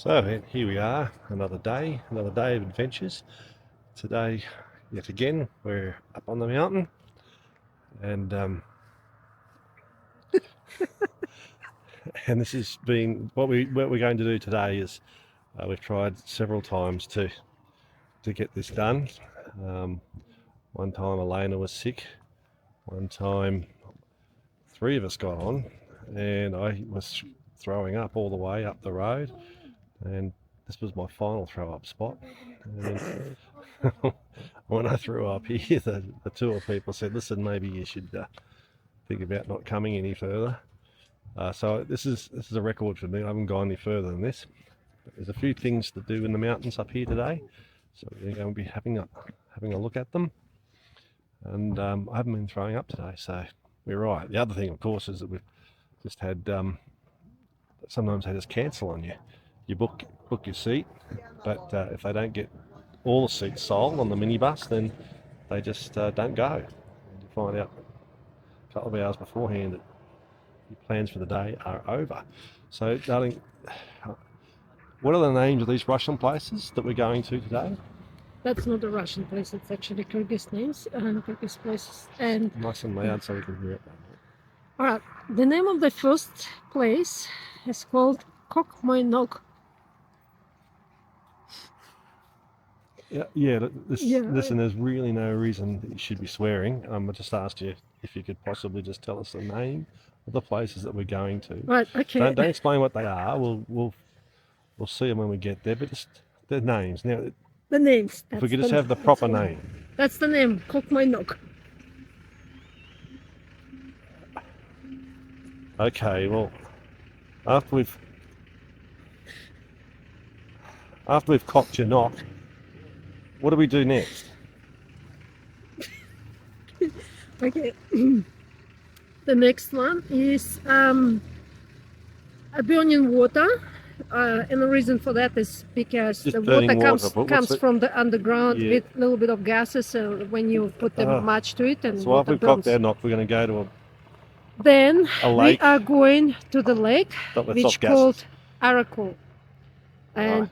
So here we are, another day of adventures. Today, yet again, we're up on the mountain, and and this has been what we're going to do today. Is we've tried several times to get this done. One time Elena was sick. One time, three of us got on, and I was throwing up all the way up the road. And this was my final throw up spot. And when I threw up here, the tour people said, listen, maybe you should think about not coming any further. So this is a record for me. I haven't gone any further than this. But there's a few things to do in the mountains up here today, so we're going to be having a look at them. And I haven't been throwing up today, so we're right. The other thing, of course, is that we've just had sometimes they just cancel on you. You book your seat, but if they don't get all the seats sold on the minibus, then they just don't go. And you find out a couple of hours beforehand that your plans for the day are over. So, darling, what are the names of these Russian places that we're going to today? That's not a Russian place, it's actually Kyrgyz names and Kyrgyz places. And nice and loud so we can hear it. Alright, the name of the first place is called Kok Moynok. Listen, there's really no reason that you should be swearing. I just asked you if you could possibly just tell us the name of the places that we're going to. Right, okay. Don't explain what they are. We'll see them when we get there, but just the names. Now, the names. If we could just have the proper name. That's the name, Kok Moynok. Okay, well, after we've cocked your knock, what do we do next? Okay. The next one is a burning water. And the reason for that is because the water comes from the underground with a little bit of gases. So when you put the match to it, and so after we've cocked our knock, we're going to go to a lake. We are going to the lake, which is called Ara-kol. And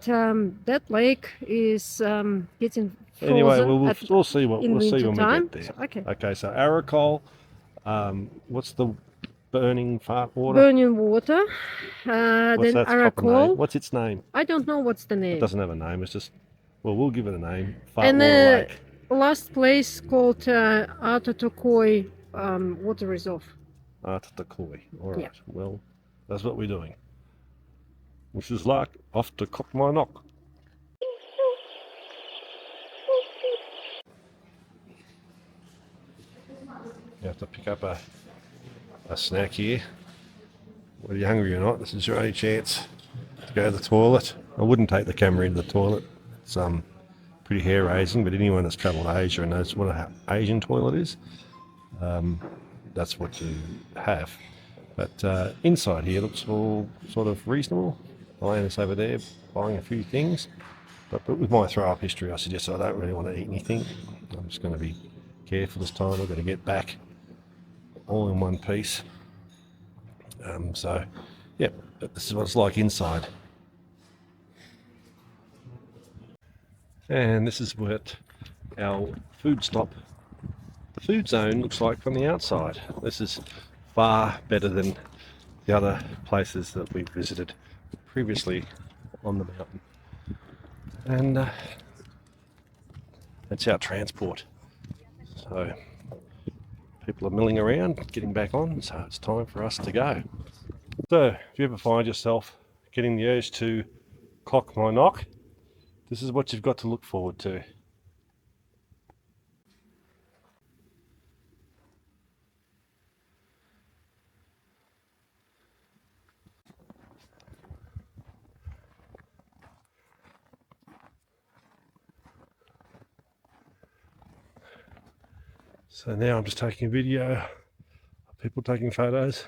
that lake is getting frozen. Anyway, we'll see when we get there. So, okay, so Ara-kol, what's the burning water? Burning water. Then Ara-kol. What's its name? I don't know what's the name. It doesn't have a name. It's just, well, we'll give it a name. And the last place called Ara-kol water reserve. Ara-kol. All right. Yeah. Well, that's what we're doing. This is like off to Kok Moynok. You have to pick up a snack here. Whether you're hungry or not, this is your only chance to go to the toilet. I wouldn't take the camera into the toilet. It's pretty hair raising, but anyone that's travelled to Asia and knows what an Asian toilet is, that's what you have. But inside here looks all sort of reasonable. Elena's over there buying a few things, but with my throw-up history, I suggest I don't really want to eat anything. I'm just going to be careful this time. I've got to get back all in one piece. So, yeah, this is what it's like inside. And this is what our food stop, the food zone, looks like from the outside. This is far better than the other places that we've visited previously on the mountain. And that's our transport. So people are milling around, getting back on, so it's time for us to go. So if you ever find yourself getting the urge to Kok Moynok, this is what you've got to look forward to. So now I'm just taking a video of people taking photos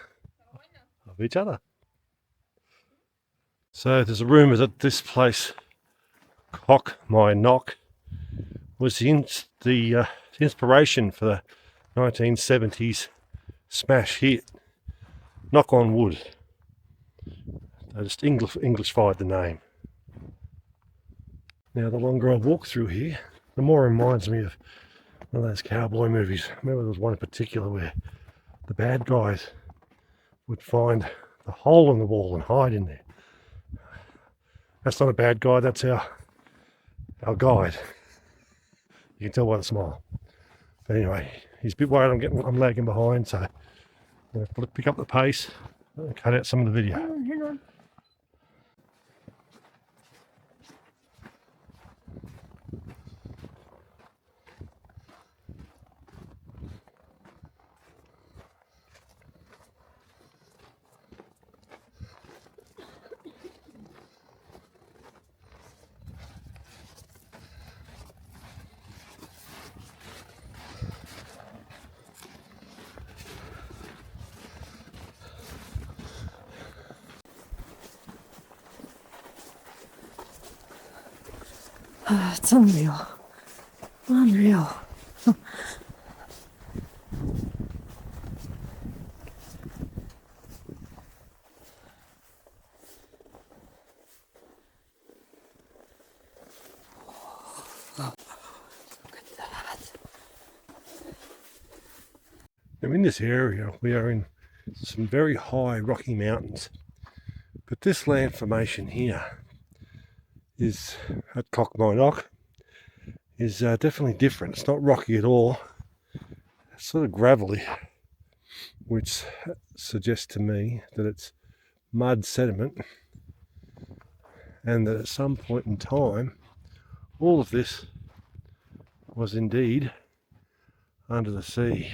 of each other. So there's a rumour that this place, Kok Moynok, was the inspiration for the 1970s smash hit Knock on Wood. They just English-fied the name. Now, the longer I walk through here, the more it reminds me of one of those cowboy movies. I remember there was one in particular where the bad guys would find the hole in the wall and hide in there. That's not a bad guy, that's our guide. You can tell by the smile. But anyway, he's a bit worried I'm lagging behind, so I'm going to pick up the pace and cut out some of the video. Hang on. It's unreal. Unreal. Now, in this area, we are in some very high rocky mountains, but this land formation here is at Kok Moynok is definitely different. It's not rocky at all. It's sort of gravelly, which suggests to me that it's mud sediment, and that at some point in time all of this was indeed under the sea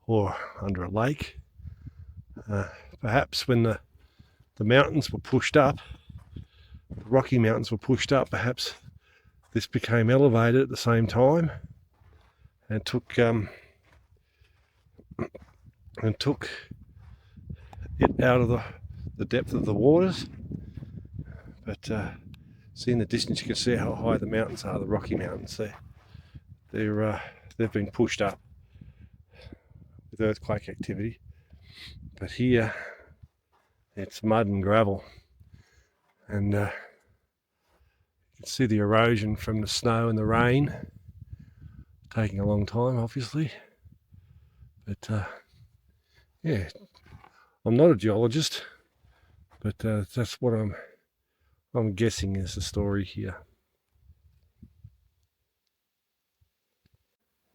or under a lake. Perhaps when the mountains were pushed up, the Rocky Mountains were pushed up, perhaps this became elevated at the same time and took it out of the depth of the waters. But see in the distance you can see how high the mountains are, the Rocky Mountains. They've been pushed up with earthquake activity, but here it's mud and gravel, and you can see the erosion from the snow and the rain taking a long time, obviously. But yeah, I'm not a geologist, but that's what I'm guessing is the story here.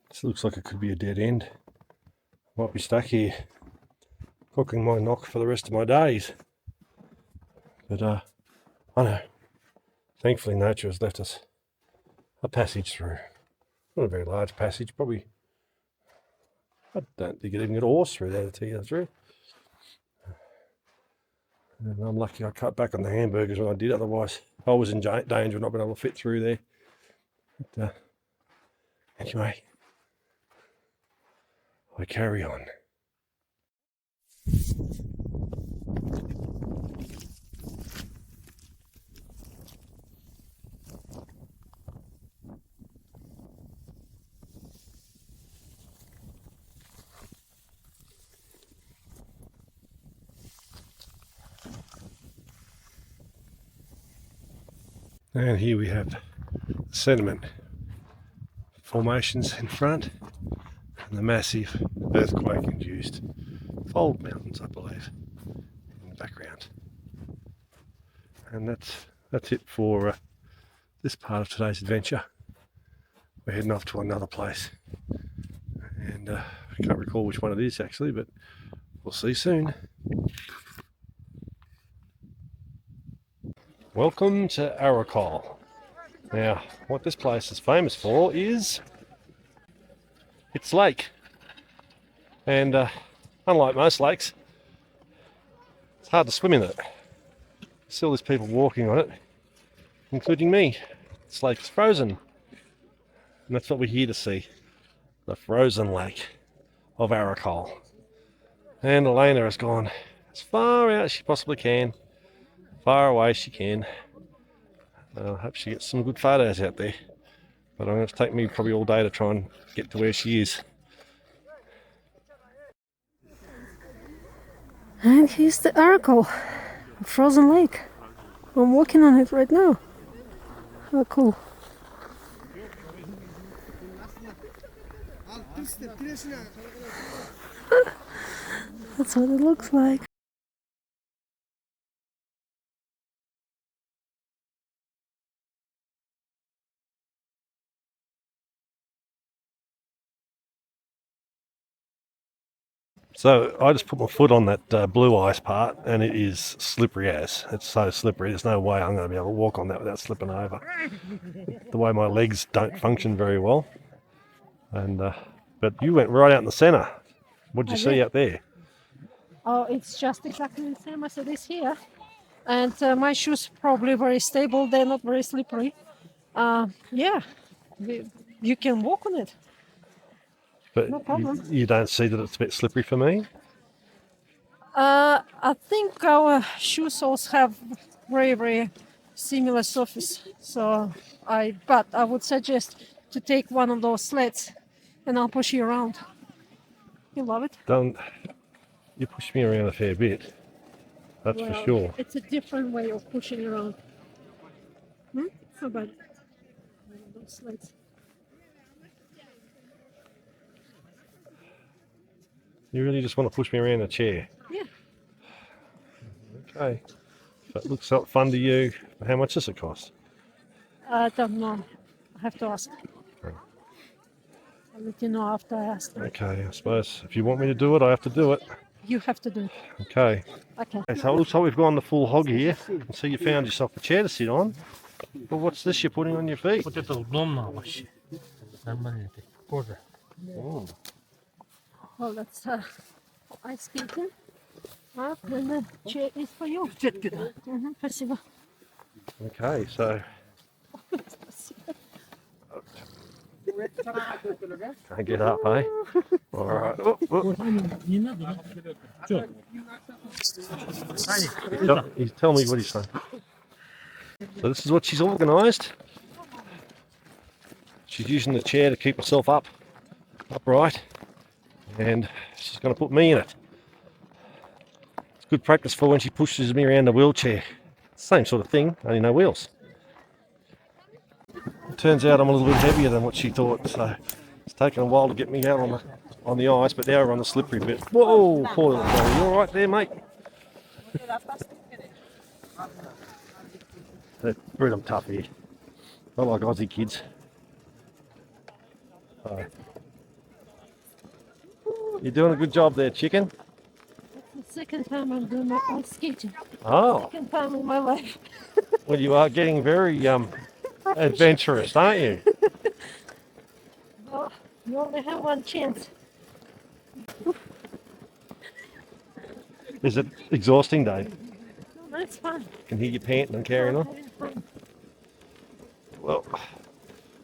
This looks like it could be a dead end. Might be stuck here cooking my knock for the rest of my days. But I know, thankfully nature has left us a passage through. Not a very large passage, probably. I don't think you'd even get a horse through there, to tell you the truth. And I'm lucky I cut back on the hamburgers when I did, otherwise I was in danger of not being able to fit through there. But anyway, I carry on. And here we have sediment formations in front and the massive earthquake-induced fold mountains, I believe, in the background. And that's it for this part of today's adventure. We're heading off to another place, and I can't recall which one it is actually, but we'll see soon. Welcome to Ara-Kol. Now, what this place is famous for is its lake. And unlike most lakes, it's hard to swim in it. Still there's people walking on it, including me. This lake is frozen. And that's what we're here to see. The frozen lake of Ara-Kol. And Elena has gone as far out as she possibly can. Far away she can. I hope she gets some good photos out there. But I'm going to take me probably all day to try and get to where she is. And here's the Ara-Kol, a frozen lake. I'm walking on it right now. Oh, cool. That's what it looks like. So I just put my foot on that blue ice part, and it is slippery as. It's so slippery. There's no way I'm going to be able to walk on that without slipping over. The way my legs don't function very well. And but you went right out in the centre. What did you see out there? Oh, it's just exactly the same as it is here. And my shoes probably very stable. They're not very slippery. Yeah, you can walk on it. But No problem. you don't see that it's a bit slippery for me? I think our shoe soles have very, very similar surface. But I would suggest to take one of those sleds, and I'll push you around. You love it. You push me around a fair bit. That's for sure. It's a different way of pushing around. How about one of those sleds? You really just want to push me around a chair? Yeah. Okay. If it looks like fun to you, how much does it cost? I don't know. I have to ask. Right. I'll let you know after I ask them. Okay, I suppose if you want me to do it, I have to do it. You have to do it. Okay. Okay. So it looks like we've gone the full hog here. And so you found yourself a chair to sit on. But what's this you're putting on your feet? Вот это удобно вообще. Нормально. Кожа. Oh. Well, that's ice skating. Then the chair is for you. Спасибо. Okay, so can't get up, eh? All right. Не надо. Чё? He's telling me what he's saying. So this is what she's organised. She's using the chair to keep herself upright, and she's going to put me in it. It's good practice for when she pushes me around the wheelchair. Same sort of thing, only no wheels. It turns out I'm a little bit heavier than what she thought, so it's taken a while to get me out on the ice, but now we're on the slippery bit. Whoa, poor little fella. You all right there, mate? They're pretty tough here. Not like Aussie kids. So, you're doing a good job there, chicken. The second time I'm doing my ice skating. Oh, Second time in my life. well, you are getting very adventurous, aren't you? Well, you only have one chance. Is it exhausting, Dave? No, that's fine. Can hear you panting and carrying on. Having fun. Well,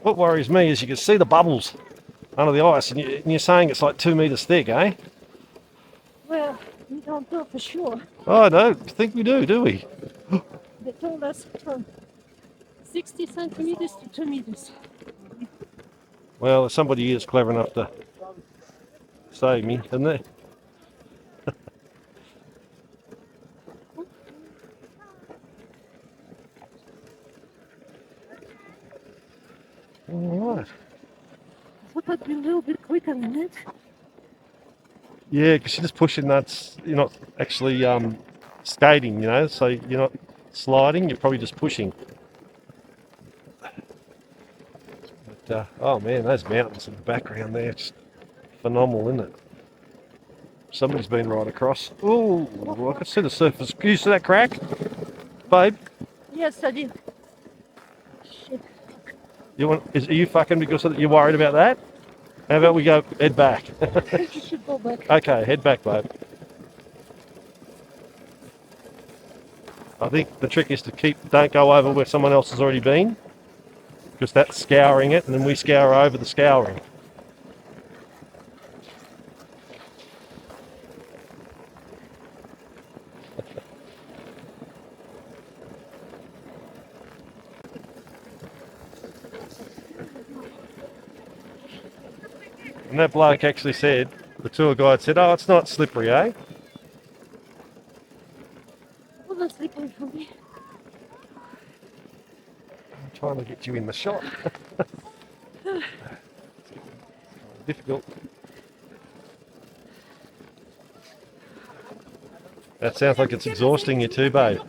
what worries me is you can see the bubbles under the ice, and you're saying it's like 2 meters thick, eh? Well, we don't know for sure. Oh, I don't think we do we? They told us from 60 centimeters to 2 meters. Well, there's somebody here that's clever enough to save me, isn't there? All right. I thought I'd be a little bit quicker than that. Yeah, because you're just pushing nuts. You're not actually skating, you know, so you're not sliding, you're probably just pushing. But, oh man, those mountains in the background there, it's phenomenal, isn't it? Somebody's been right across. Oh, I can see the surface. Can you see that crack? Babe, Yes, I did. Shit. are you fucking because you're worried about that? How about we go head back? You should go back. Okay, head back, babe. I think the trick is to don't go over where someone else has already been, because that's scouring it, and then we scour over the scouring. And that bloke actually said, the tour guide said, oh, it's not slippery, eh? Well, that's slippery for me. trying to get you in the shot. Difficult. That sounds like it's exhausting you too, babe.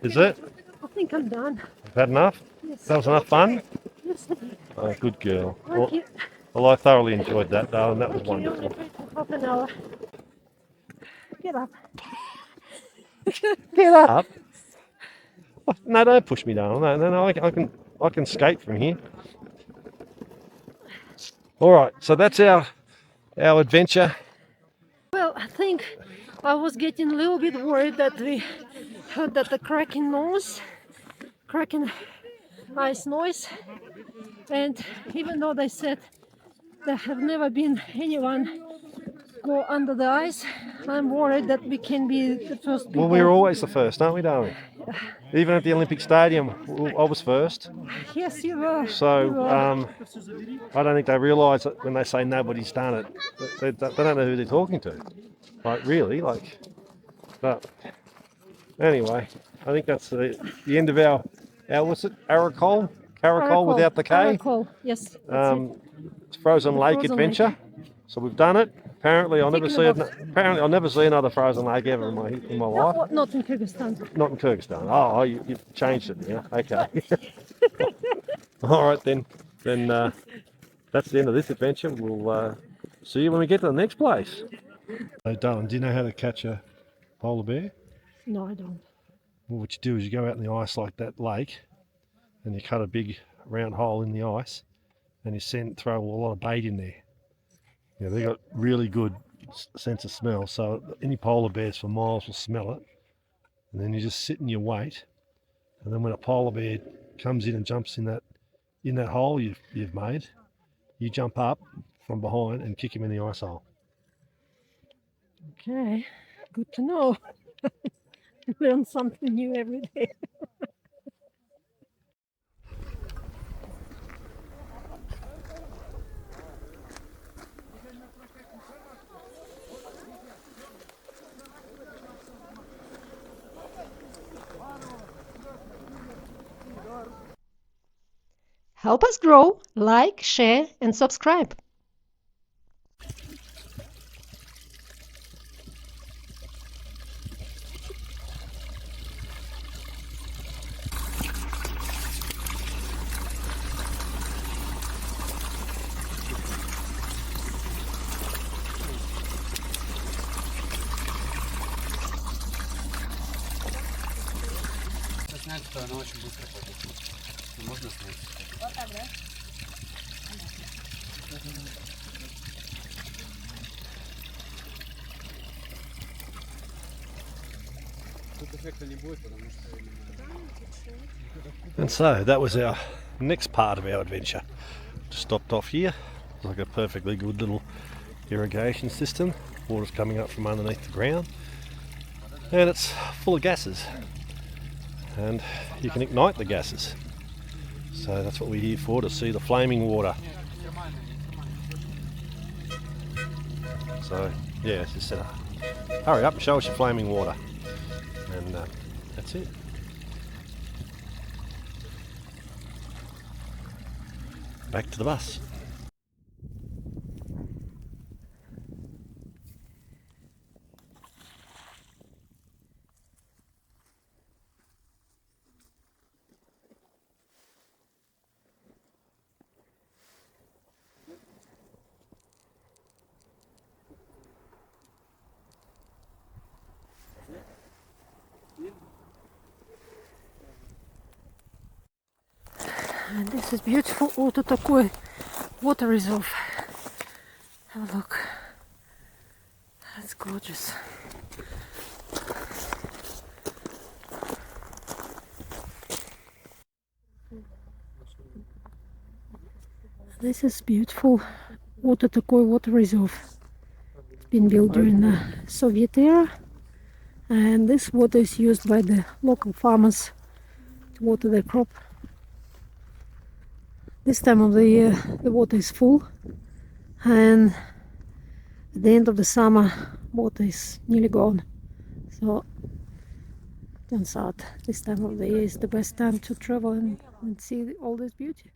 Is it? I think I'm done. You've had enough? Yes. That was enough fun? Yes. Oh, good girl. Thank you. Well, I thoroughly enjoyed that, darling. That was Thank you. wonderful. Only for half an hour. Get up. Get up. No, don't push me, darling. No, I can skate from here. All right, so that's our adventure. Well, I think I was getting a little bit worried that we heard that the cracking ice noise, and even though they said there have never been anyone go under the ice, I'm worried that we can be the first people. Well, we're always the first, aren't we, darling? Even at the Olympic Stadium, I was first. Yes, you were. So You were. I don't think they realise that when they say nobody's done it, they don't know who they're talking to. Like really, like. But anyway, I think that's the end of our what's it? Ara-Kol? Ara-Kol without the K. Ara-Kol, yes. It's Frozen Lake Frozen adventure. Lake. So we've done it. Apparently, I'll never Tick see in the box. Apparently, I'll never see another frozen lake ever in my life. No, not in Kyrgyzstan. Not in Kyrgyzstan. Oh, you've changed it, yeah. Okay. All right then. Then that's the end of this adventure. We'll see you when we get to the next place. Hey, darling, do you know how to catch a polar bear? No, I don't. Well, what you do is you go out in the ice like that lake, and you cut a big round hole in the ice, and you throw a lot of bait in there. Yeah, they got really good sense of smell, so any polar bears for miles will smell it. And then you just sit and you wait, and then when a polar bear comes in and jumps in that hole you've made, you jump up from behind and kick him in the ice hole. Okay, good to know. Learn something new every day. Help us grow, like, share, and subscribe. Снять, что она очень быстро ходит. Можно снять. Вот так, да? Тут эффекта не будет, потому что... And so that was our next part of our adventure. Just stopped off here. It's like a perfectly good little irrigation system. Water's coming up from underneath the ground, and it's full of gases, and you can ignite the gases. So that's what we're here for, to see the flaming water. So yeah, it's just hurry up and show us your flaming water, and that's it. Back to the bus. And this is beautiful. Вот такой water reserve. Have a look. That's gorgeous. This is beautiful. Вот такой water reserve. It's been built during the Soviet era, and this water is used by the local farmers to water their crop. This time of the year the water is full, and at the end of the summer water is nearly gone. So Turns out this time of the year is the best time to travel and see all this beauty.